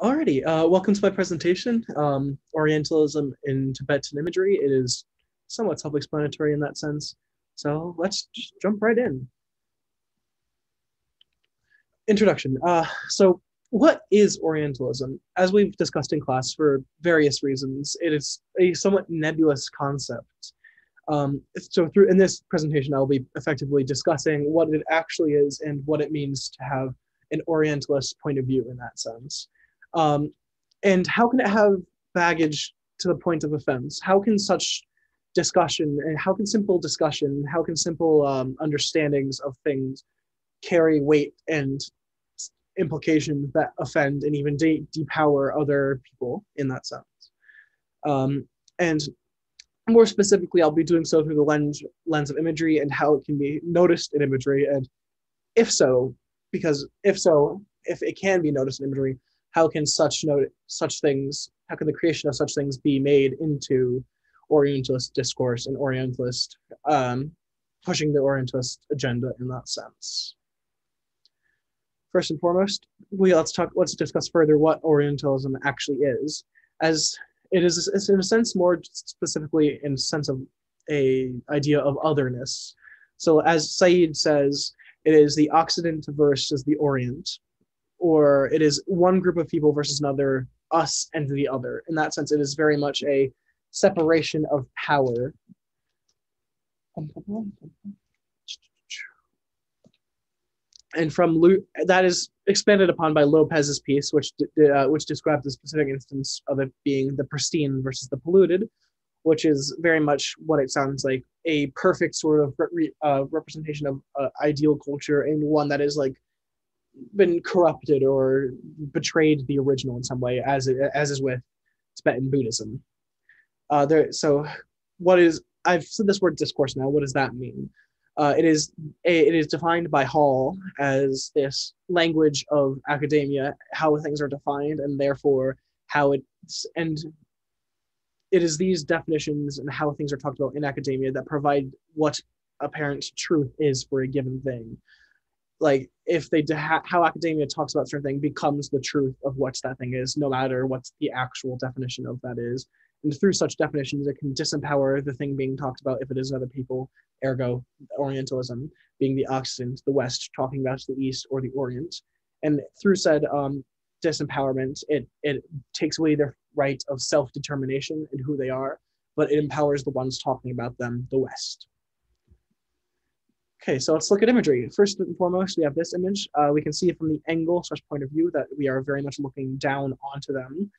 Alrighty, welcome to my presentation, Orientalism in Tibetan Imagery. It is somewhat self-explanatory in that sense, so let's just jump right in. Introduction. So what is Orientalism? As we've discussed in class for various reasons, it is a somewhat nebulous concept. So in this presentation, I'll be effectively discussing what it actually is and what it means to have an Orientalist point of view in that sense. Um, and how can it have baggage to the point of offense? How can such discussion and how can simple discussion, how can simple understandings of things carry weight and implications that offend and even depower other people in that sense? And more specifically, I'll be doing so through the lens of imagery and how it can be noticed in imagery, and if so, if it can be noticed in imagery, how can how can the creation of such things be made into Orientalist discourse and pushing the Orientalist agenda in that sense? First and foremost, let's discuss further what Orientalism actually is, as it is in a sense more specifically in the sense of a idea of otherness. So as Said says, it is the Occident versus the Orient, or it is one group of people versus another, us and the other. In that sense, it is very much a separation of power. And that is expanded upon by Lopez's piece, which describes a specific instance of it being the pristine versus the polluted, which is very much what it sounds like, a perfect sort of representation of ideal culture, and one that is like been corrupted or betrayed the original in some way, as is with Tibetan Buddhism. So I've said this word discourse now. What does that mean? It is defined by Hall as this language of academia, how things are defined, and therefore it is these definitions and how things are talked about in academia that provide what apparent truth is for a given thing. Like if how academia talks about certain thing becomes the truth of what that thing is, no matter what the actual definition of that is. And through such definitions, it can disempower the thing being talked about if it is other people, ergo Orientalism being the Occident, the West talking about the East or the Orient. And through said disempowerment, it takes away their right of self-determination and who they are, but it empowers the ones talking about them, the West. Okay, so let's look at imagery. First and foremost, we have this image. We can see from the angle / point of view that we are very much looking down onto them,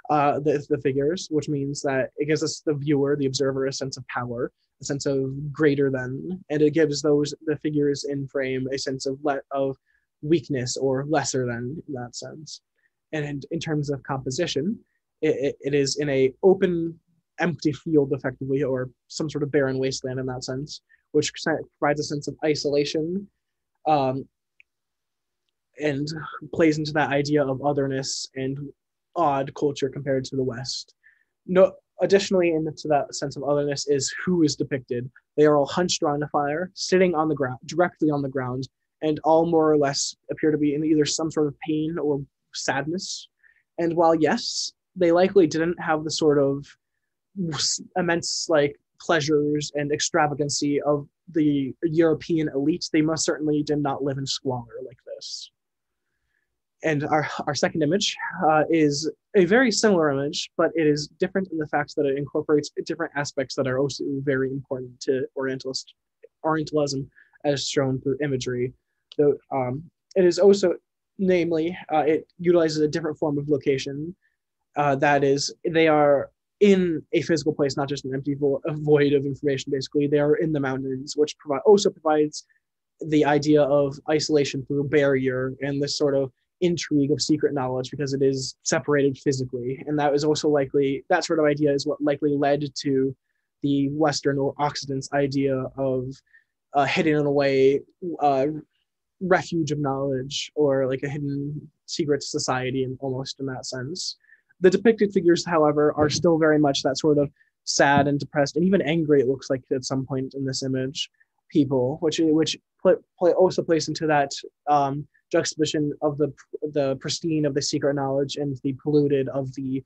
the figures, which means that it gives us, the viewer, the observer, a sense of power, a sense of greater than, and it gives the figures in frame a sense of weakness or lesser than in that sense. And in terms of composition, it is in a open, empty field effectively, or some sort of barren wasteland in that sense, which provides a sense of isolation and plays into that idea of otherness and odd culture compared to the West. Additionally, into that sense of otherness is who is depicted. They are all hunched around a fire, sitting on the ground, directly on the ground, and all more or less appear to be in either some sort of pain or sadness. And while yes, they likely didn't have the sort of immense pleasures and extravagancy of the European elites, they most certainly did not live in squalor like this. And our second image is a very similar image, but it is different in the fact that it incorporates different aspects that are also very important to Orientalism, as shown through imagery. So it is also, namely, it utilizes a different form of location. That is, they are in a physical place, not just an empty void of information. Basically, they are in the mountains, which also provides the idea of isolation through barrier and this sort of intrigue of secret knowledge, because it is separated physically. And that sort of idea is what likely led to the Western or Occident's idea of hidden away refuge of knowledge, or like a hidden secret society, and almost in that sense. The depicted figures, however, are still very much that sort of sad and depressed and even angry, it looks like at some point in this image, people, which also plays into that juxtaposition of the pristine of the secret knowledge and the polluted of the,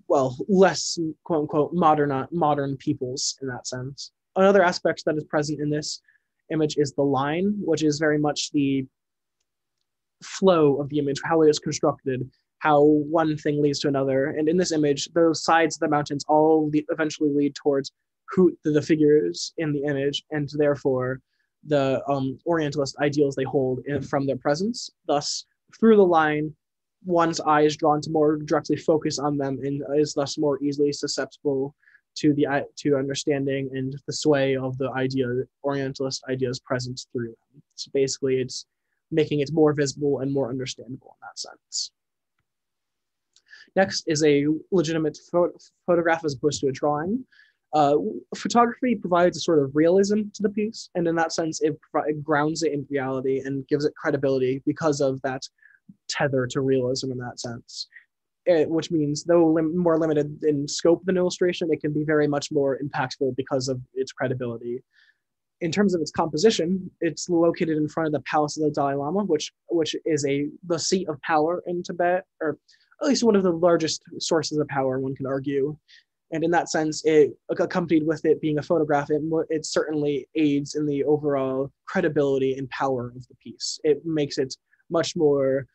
well, less quote unquote modern peoples in that sense. Another aspect that is present in this image is the line, which is very much the flow of the image, how it is constructed, how one thing leads to another. And in this image, those sides of the mountains all eventually lead towards who the figures in the image, and therefore the Orientalist ideals they hold from their presence. Thus, through the line, one's eye is drawn to more directly focus on them and is thus more easily susceptible to understanding and the sway of the Orientalist ideas present through them. So basically, it's making it more visible and more understandable in that sense. Next is a legitimate photograph as opposed to a drawing. Photography provides a sort of realism to the piece, and in that sense, it grounds it in reality and gives it credibility because of that tether to realism in that sense. Which means, though more limited in scope than illustration, it can be very much more impactful because of its credibility. In terms of its composition, it's located in front of the Palace of the Dalai Lama, which is the seat of power in Tibet, or at least one of the largest sources of power, one can argue. And in that sense, it accompanied with it being a photograph, it certainly aids in the overall credibility and power of the piece. It makes it much more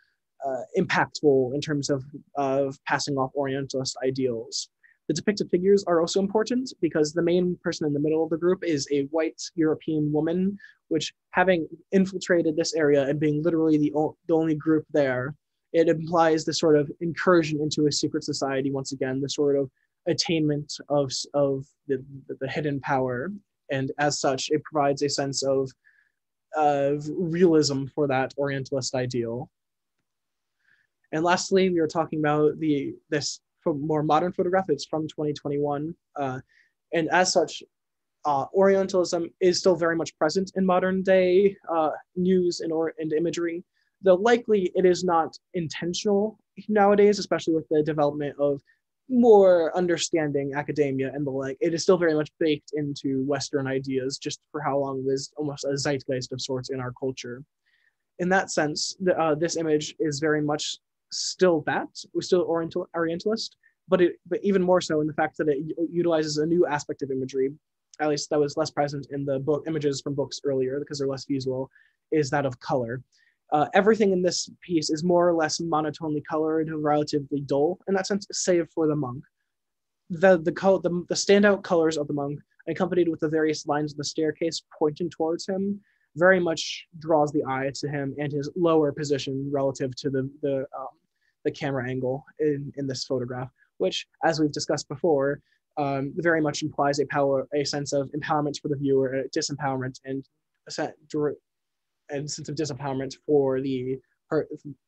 impactful in terms of passing off Orientalist ideals. The depicted figures are also important because the main person in the middle of the group is a white European woman, which, having infiltrated this area and being literally the only group there, it implies this sort of incursion into a secret society, once again, the sort of attainment of the hidden power. And as such, it provides a sense of realism for that Orientalist ideal. And lastly, we are talking about this more modern photograph. It's from 2021. And as such, Orientalism is still very much present in modern day news and imagery, though likely it is not intentional nowadays, especially with the development of more understanding academia and the like. It is still very much baked into Western ideas, just for how long it was almost a zeitgeist of sorts in our culture. In that sense, this image is very much still that. We're still Orientalist, but even more so in the fact that it utilizes a new aspect of imagery, at least that was less present in the book images from books earlier because they're less visual, is that of color. Everything in this piece is more or less monotonely colored, relatively dull in that sense, save for the monk. The standout colors of the monk, accompanied with the various lines of the staircase pointing towards him, very much draws the eye to him and his lower position relative to the camera angle in this photograph, which, as we've discussed before, very much implies a sense of empowerment for the viewer, disempowerment, and a sense of disempowerment for the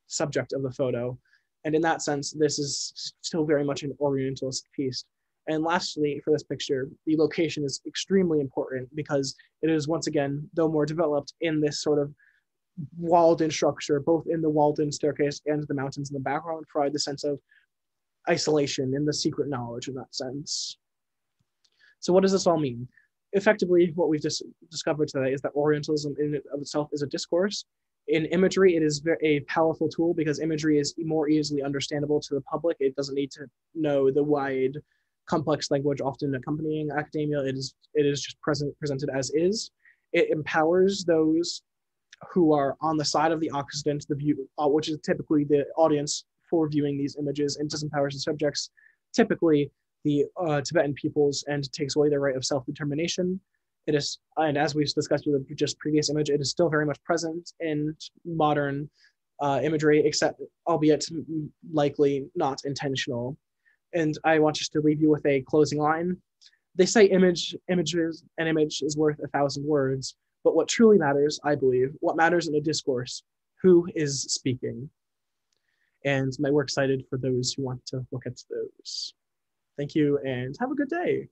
subject of the photo. And in that sense, this is still very much an Orientalist piece. And lastly, for this picture, the location is extremely important because it is, once again, though more developed in this sort of walled-in structure, both in the walled-in staircase and the mountains in the background, provide the sense of isolation and the secret knowledge in that sense. So what does this all mean? Effectively, what we've just discovered today is that Orientalism in and of itself is a discourse. In imagery, it is a powerful tool because imagery is more easily understandable to the public. It doesn't need to know the wide, complex language often accompanying academia. It is just presented as is. It empowers those who are on the side of the Occident, which is typically the audience for viewing these images, and disempowers the subjects, typically the Tibetan peoples, and takes away their right of self-determination. It is, and as we've discussed with the just previous image, it is still very much present in modern imagery, except albeit likely not intentional. And I want just to leave you with a closing line. They say an image is worth 1,000 words, but what truly matters, I believe, what matters in a discourse, who is speaking. And we're excited for those who want to look at those. Thank you and have a good day.